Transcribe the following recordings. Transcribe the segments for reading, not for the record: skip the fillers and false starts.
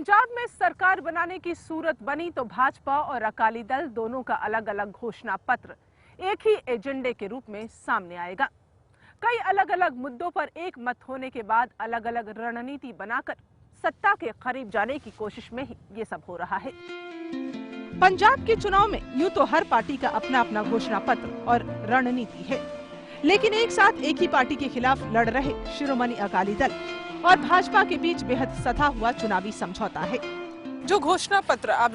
पंजाब में सरकार बनाने की सूरत बनी तो भाजपा और अकाली दल दोनों का अलग अलग घोषणा पत्र एक ही एजेंडे के रूप में सामने आएगा। कई अलग अलग मुद्दों पर एक मत होने के बाद अलग अलग रणनीति बनाकर सत्ता के करीब जाने की कोशिश में ही ये सब हो रहा है। पंजाब के चुनाव में यूं तो हर पार्टी का अपना अपना घोषणा पत्र और रणनीति है, लेकिन एक साथ एक ही पार्टी के खिलाफ लड़ रहे शिरोमणि अकाली दल और भाजपा के बीच बेहद सधा हुआ चुनावी समझौता है। जो घोषणा पत्र आप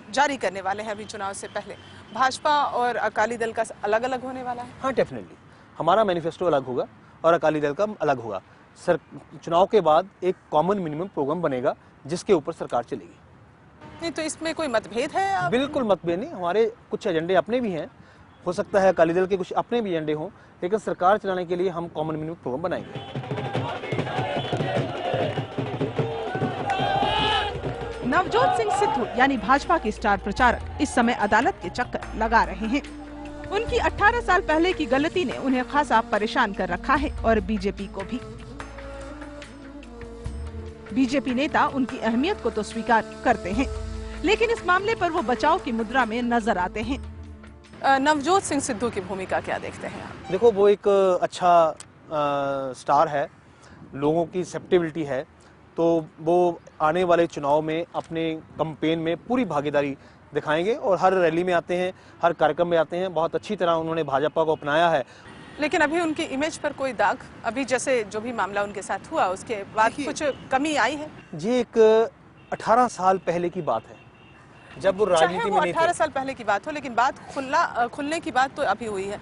जारी करने वाले हैं अभी चुनाव से पहले, भाजपा और अकाली दल का अलग अलग होने वाला है? हाँ, डेफिनेटली हमारा मैनिफेस्टो अलग होगा और अकाली दल का अलग होगा। चुनाव के बाद एक कॉमन मिनिमम प्रोग्राम बनेगा जिसके ऊपर सरकार चलेगी। नहीं तो इसमें कोई मतभेद है? बिल्कुल मतभेद नहीं, हमारे कुछ एजेंडे अपने भी हैं, हो सकता है अकाली दल के कुछ अपने भी एजेंडे हों, लेकिन सरकार चलाने के लिए हम कॉमन मिनिमम प्रोग्राम बनाएंगे। नवजोत सिंह सिद्धू यानी भाजपा के स्टार प्रचारक इस समय अदालत के चक्कर लगा रहे हैं। उनकी 18 साल पहले की गलती ने उन्हें खासा परेशान कर रखा है और बीजेपी को भी। बीजेपी नेता उनकी अहमियत को तो स्वीकार करते हैं, लेकिन इस मामले पर वो बचाव की मुद्रा में नजर आते हैं। नवजोत सिंह सिद्धू की भूमिका क्या देखते हैं आप? देखो, वो एक अच्छा स्टार है, लोगों की एक्सेप्टेबिलिटी है, तो वो आने वाले चुनाव में अपने कैंपेन में पूरी भागीदारी दिखाएंगे और हर रैली में आते हैं, हर कार्यक्रम में आते हैं। बहुत अच्छी तरह उन्होंने भाजपा को अपनाया है। लेकिन अभी उनकी इमेज पर कोई दाग, अभी जैसे जो भी मामला उनके साथ हुआ उसके बाद कुछ कमी आई है? ये एक 18 साल पहले की बात है, जब वो राजनीति में नहीं थे। 18 साल पहले की बात हो, लेकिन बात खुलने की बात तो अभी हुई है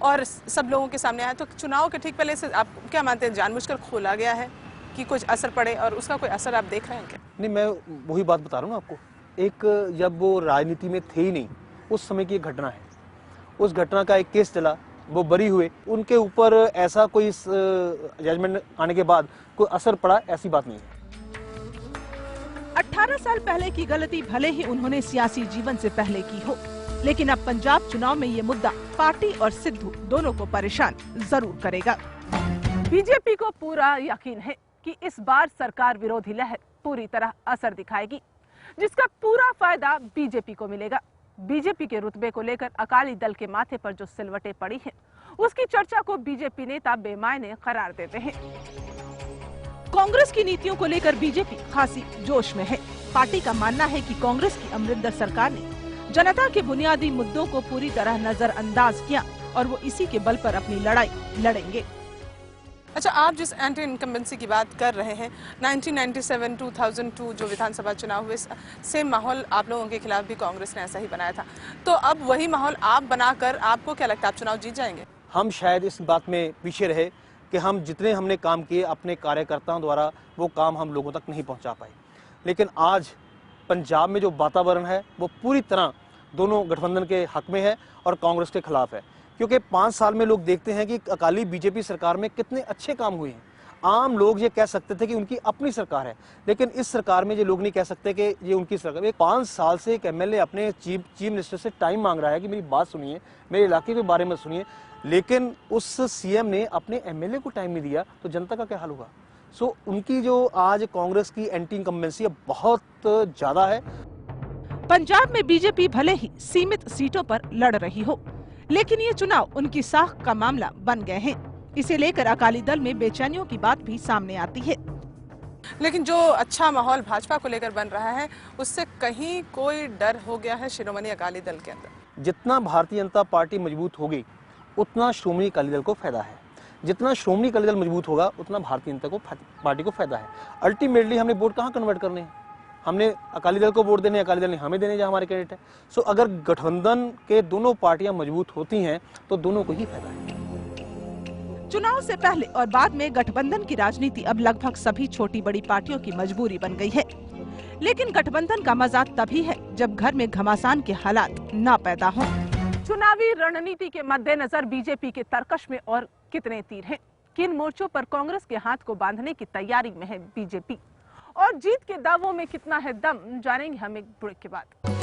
और सब लोगों के सामने आया। तो चुनाव के ठीक पहले से आप क्या मानते हैं, जानबूझकर खोला गया है कि कुछ असर पड़े, और उसका कोई असर आप देख रहे हैं क्या? नहीं, मैं वही बात बता रहा हूँ आपको। एक जब वो राजनीति में थे ही नहीं, उस समय की एक घटना है, उस घटना का एक केस चला, वो बरी हुए, उनके ऊपर ऐसा कोई जजमेंट आने के बाद कोई असर पड़ा, ऐसी बात नहीं है। 18 साल पहले की गलती भले ही उन्होंने सियासी जीवन से पहले की हो, लेकिन अब पंजाब चुनाव में ये मुद्दा पार्टी और सिद्धू दोनों को परेशान जरूर करेगा। बीजेपी को पूरा यकीन है कि इस बार सरकार विरोधी लहर पूरी तरह असर दिखाएगी, जिसका पूरा फायदा बीजेपी को मिलेगा। बीजेपी के रुतबे को लेकर अकाली दल के माथे पर जो सिलवटें पड़ी हैं, उसकी चर्चा को बीजेपी नेता बेमायने करार देते हैं। कांग्रेस की नीतियों को लेकर बीजेपी खासी जोश में है। पार्टी का मानना है कि कांग्रेस की अमरिंदर सरकार ने जनता के बुनियादी मुद्दों को पूरी तरह नजरअंदाज किया और वो इसी के बल पर अपनी लड़ाई लड़ेंगे। अच्छा, आप जिस एंटी इनकम्बेंसी की बात कर रहे हैं, 1997, 2002 जो विधानसभा चुनाव हुए, सेम माहौल आप लोगों के खिलाफ भी कांग्रेस ने ऐसा ही बनाया था, तो अब वही माहौल आप बनाकर आपको क्या लगता है आप चुनाव जीत जाएंगे? हम शायद इस बात में पीछे रहे कि हम जितने हमने काम किए अपने कार्यकर्ताओं द्वारा, वो काम हम लोगों तक नहीं पहुंचा पाए। लेकिन आज पंजाब में जो वातावरण है वो पूरी तरह दोनों गठबंधन के हक में है और कांग्रेस के खिलाफ है, क्योंकि 5 साल में लोग देखते हैं कि अकाली बीजेपी सरकार में कितने अच्छे काम हुए हैं। आम लोग ये कह सकते थे कि उनकी अपनी सरकार है, लेकिन इस सरकार में ये लोग नहीं कह सकते कि ये उनकी सरकार है। 5 साल से एक एमएलए अपने चीफ मिनिस्टर से टाइम मांग रहा है कि मेरी बात सुनिए, मेरे इलाके के बारे में सुनिए, लेकिन उस सीएम ने अपने एमएलए को टाइम नहीं दिया, तो जनता का क्या हाल होगा? सो उनकी जो आज कांग्रेस की एंटी इनकम्बेंसी बहुत ज्यादा है। पंजाब में बीजेपी भले ही सीमित सीटों पर लड़ रही हो, लेकिन ये चुनाव उनकी साख का मामला बन गए हैं। इसे लेकर अकाली दल में बेचैनियों की बात भी सामने आती है। लेकिन जो अच्छा माहौल भाजपा को लेकर बन रहा है, उससे कहीं कोई डर हो गया है शिरोमणि अकाली दल के अंदर? जितना भारतीय जनता पार्टी मजबूत होगी उतना श्रोमणी अकाली दल को फायदा है। जितना श्रोमणी अकाली दल मजबूत होगा उतना भारतीय जनता पार्टी को फायदा है। अल्टीमेटली हमने वोट कहाँ कन्वर्ट करने हैं? हमने अकाली दल को वोट देने, अकाली दल ने हमें देने जो हमारे कैंडिडेट है। सो अगर गठबंधन के दोनों पार्टियां मजबूत होती हैं तो दोनों को ही फायदा है। चुनाव से पहले और बाद में गठबंधन की राजनीति अब लगभग सभी छोटी बड़ी पार्टियों की मजबूरी बन गई है, लेकिन गठबंधन का मजा तभी है जब घर में घमासान के हालात न पैदा हों। चुनावी रणनीति के मद्देनजर बीजेपी के तरकश में और कितने तीर हैं? किन मोर्चों पर कांग्रेस के हाथ को बांधने की तैयारी में है बीजेपी? और जीत के दावों में कितना है दम, जानेंगे हम एक ब्रेक के बाद।